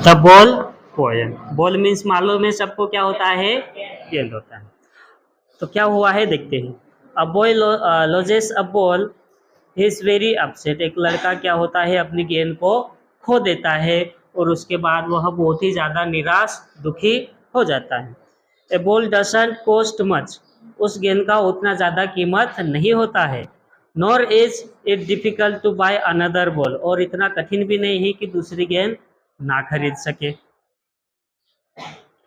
The ball poem. Ball means मालूम है सबको क्या होता है, गेंद होता है। तो क्या हुआ है देखते हैं। A boy lodges a ball, he is very upset. एक लड़का क्या होता है, अपनी गेंद को खो देता है और उसके बाद वह बहुत ही ज़्यादा निराश दुखी हो जाता है। A ball doesn't cost much, उस गेंद का उतना ज़्यादा कीमत नहीं होता है। Nor is it difficult to buy another ball, और इतना कठिन भी नहीं है कि दूसरी गेंद ना खरीद सके।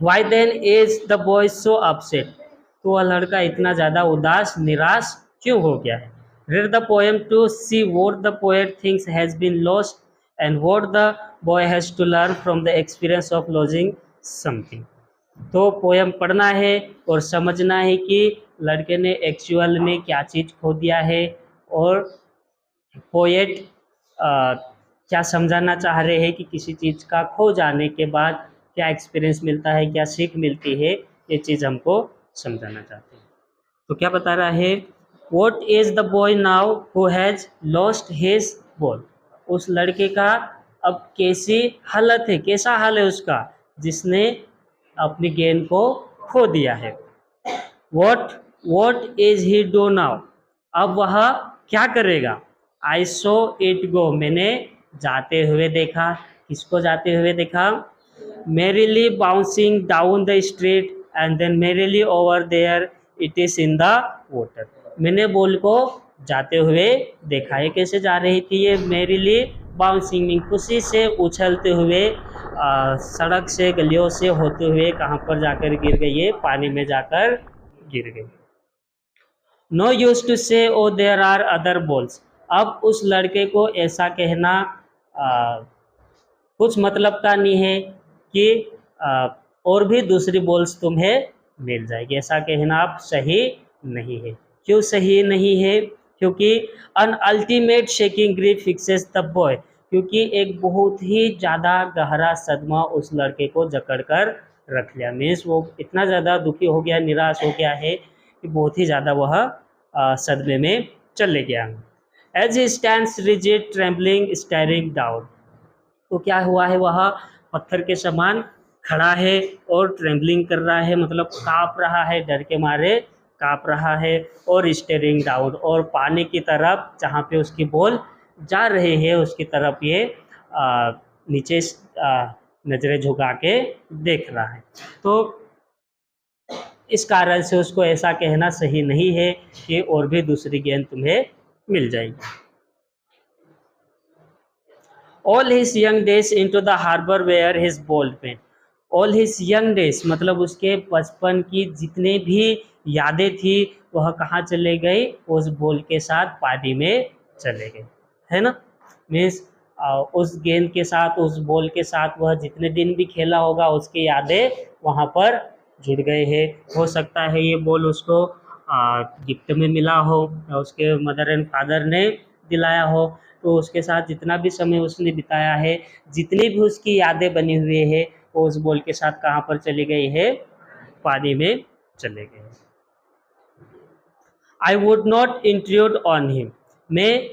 Why then is the boy so upset, तो वह लड़का इतना ज़्यादा उदास निराश क्यों हो गया है। Read the poem to see what the poet thinks has been lost and what the boy has to learn from the experience of losing something. तो पोएम पढ़ना है और समझना है कि लड़के ने एक्चुअल में क्या चीज़ खो दिया है, और पोएट क्या समझाना चाह रहे हैं कि किसी चीज़ का खो जाने के बाद क्या एक्सपीरियंस मिलता है, क्या सीख मिलती है, ये चीज़ हमको समझाना चाहते हैं। तो क्या बता रहा है, what is the boy now who has lost his ball. उस लड़के का अब कैसी हालत है, कैसा हाल है उसका, जिसने अपनी गेंद को खो दिया है। What what is he do now, अब वह क्या करेगा। आई सो इट गो, मैंने जाते हुए देखा। किसको जाते हुए देखा, merrily bouncing down the street and then merrily over there it is in the water। मैंने बॉल को जाते हुए देखा है। कैसे जा रही थी ये, merrily bouncing, खुशी से उछलते हुए सड़क से गलियों से होते हुए कहाँ पर जाकर गिर गई, ये पानी में जाकर गिर गई। नो यूज टू से oh there are other balls, अब उस लड़के को ऐसा कहना कुछ मतलब का नहीं है कि और भी दूसरी बॉल्स तुम्हें मिल जाएगी, ऐसा कहना आप सही नहीं है। क्यों सही नहीं है, क्योंकि an ultimate shaking grief fixes the boy, क्योंकि एक बहुत ही ज़्यादा गहरा सदमा उस लड़के को जकड़ कर रख लिया। मीन्स वो इतना ज़्यादा दुखी हो गया, निराश हो गया है कि बहुत ही ज़्यादा वह सदमे में चले गया। As he stands rigid trembling staring down, तो क्या हुआ है, वह पत्थर के समान खड़ा है और ट्रेम्बलिंग कर रहा है, मतलब काँप रहा है, डर के मारे काँप रहा है। और स्टेयरिंग डाउन, और पानी की तरफ जहाँ पे उसकी बॉल जा रहे हैं उसकी तरफ ये नीचे नज़रें झुका के देख रहा है। तो इस कारण से उसको ऐसा कहना सही नहीं है कि और भी दूसरी गेंद तुम्हें मिल जाएगी। All his young days into the harbor where his ball went। All his young days मतलब उसके बचपन की जितने भी यादें थी वह कहाँ चले गई, उस बॉल के साथ पानी में चले गए, है ना। मीन्स उस गेंद के साथ, उस बॉल के साथ वह जितने दिन भी खेला होगा उसकी यादें वहाँ पर जुड़ गए हैं। हो सकता है ये बॉल उसको गिफ्ट में मिला हो, उसके मदर एंड फादर ने दिलाया हो, तो उसके साथ जितना भी समय उसने बिताया है, जितनी भी उसकी यादें बनी हुई है, वो उस बॉल के साथ कहाँ पर चली गई है, पानी में चले गए। I would not intrude on him, मैं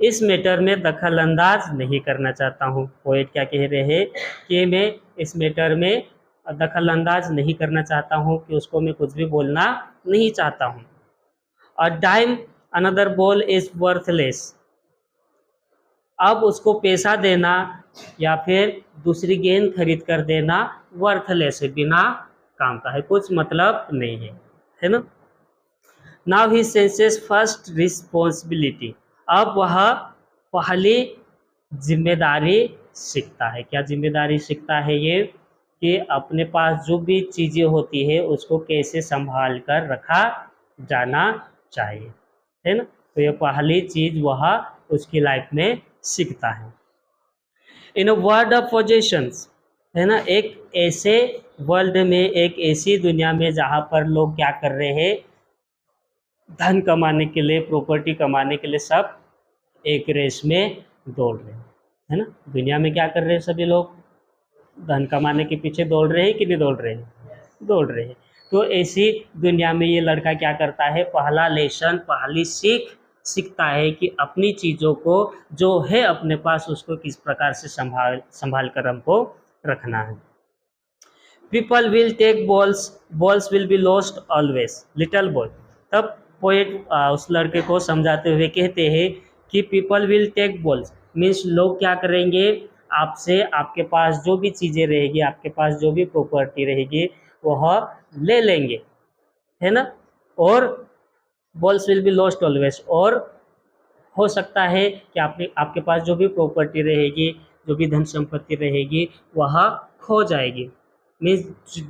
इस मैटर में दखल अंदाज नहीं करना चाहता हूँ। पोएट क्या कह रहे हैं कि मैं इस मैटर में दखल अंदाज नहीं करना चाहता हूँ, कि उसको मैं कुछ भी बोलना नहीं चाहता हूँ। A dime another ball is worthless, अब उसको पैसा देना या फिर दूसरी गेंद खरीद कर देना वर्थलेस है, बिना काम का है, कुछ मतलब नहीं है, है ना। Now he senses first responsibility, अब वह पहली जिम्मेदारी सीखता है। क्या जिम्मेदारी सीखता है ये, कि अपने पास जो भी चीज़ें होती है उसको कैसे संभाल कर रखा जाना चाहिए, है ना। तो ये पहली चीज़ वह उसकी लाइफ में सीखता है। इन अ वर्ल्ड ऑफ पोजेशंस, है ना, एक ऐसे वर्ल्ड में, एक ऐसी दुनिया में जहाँ पर लोग क्या कर रहे हैं, धन कमाने के लिए, प्रॉपर्टी कमाने के लिए सब एक रेस में दौड़ रहे हैं, है ना। दुनिया में क्या कर रहे हैं सभी लोग, धन कमाने के पीछे दौड़ रहे हैं कि नहीं दौड़ रहे हैं, दौड़ रहे हैं। तो ऐसी दुनिया में ये लड़का क्या करता है, पहला लेसन, पहली सीख सीखता है कि अपनी चीज़ों को जो है अपने पास उसको किस प्रकार से संभाल कर हमको रखना है। People will take balls, balls will be lost always, little boy. तब पोएट उस लड़के को समझाते हुए कहते हैं कि people will take balls means लोग क्या करेंगे, आपसे आपके पास जो भी चीज़ें रहेगी, आपके पास जो भी प्रॉपर्टी रहेगी वह ले लेंगे, है ना। और balls will be lost always, और हो सकता है कि आपके पास जो भी प्रॉपर्टी रहेगी, जो भी धन संपत्ति रहेगी वह खो जाएगी। मीन्स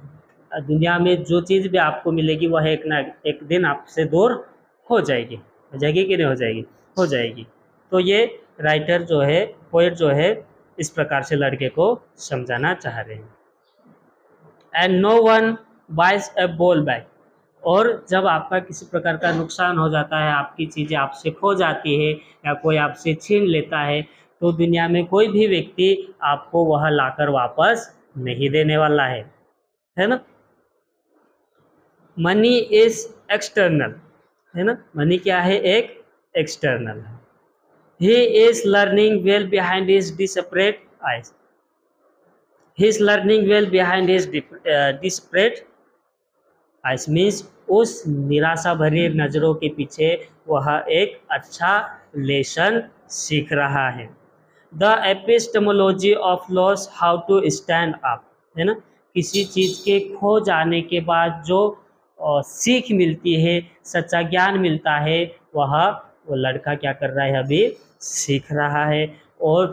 दुनिया में जो चीज़ भी आपको मिलेगी वह एक ना एक दिन आपसे दूर हो जाएगी कि नहीं हो जाएगी, हो जाएगी। तो ये राइटर जो है, पोएट जो है, इस प्रकार से लड़के को समझाना चाह रहे हैं। And no one buys a ball back, और जब आपका किसी प्रकार का नुकसान हो जाता है, आपकी चीज़ें आपसे खो जाती है या कोई आपसे छीन लेता है, तो दुनिया में कोई भी व्यक्ति आपको वह लाकर वापस नहीं देने वाला है ना। मनी इज एक्सटर्नल, है ना, मनी क्या है, एक एक्सटर्नल है। He is learning well behind his desperate eyes, he is learning well behind his desperate ice means उस निराशा भरी नज़रों के पीछे वह एक अच्छा लेसन सीख रहा है। The epistemology of loss, how to stand up, है ना, किसी चीज़ के खो जाने के बाद जो सीख मिलती है, सच्चा ज्ञान मिलता है, वो लड़का क्या कर रहा है, अभी सीख रहा है। और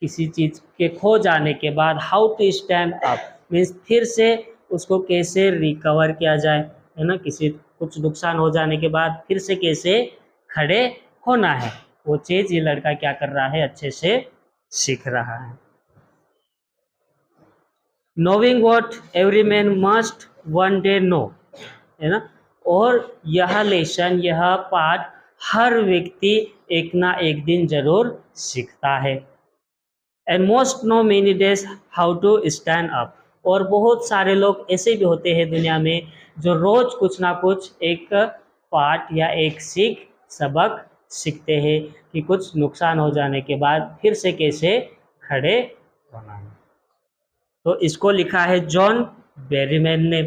किसी चीज़ के खो जाने के बाद how to stand up means फिर से उसको कैसे रिकवर किया जाए, है ना, किसी कुछ नुकसान हो जाने के बाद फिर से कैसे खड़े होना है, वो चीज़ ये लड़का क्या कर रहा है, अच्छे से सीख रहा है। Knowing what every man must one day know, है ना, और यह लेसन, यह पाठ हर व्यक्ति एक ना एक दिन जरूर सीखता है। And most know many days how to stand up, और बहुत सारे लोग ऐसे भी होते हैं दुनिया में जो रोज कुछ ना कुछ एक पाठ या एक सबक सीखते हैं कि कुछ नुकसान हो जाने के बाद फिर से कैसे खड़े होना है। तो इसको लिखा है जॉन बेरीमैन ने,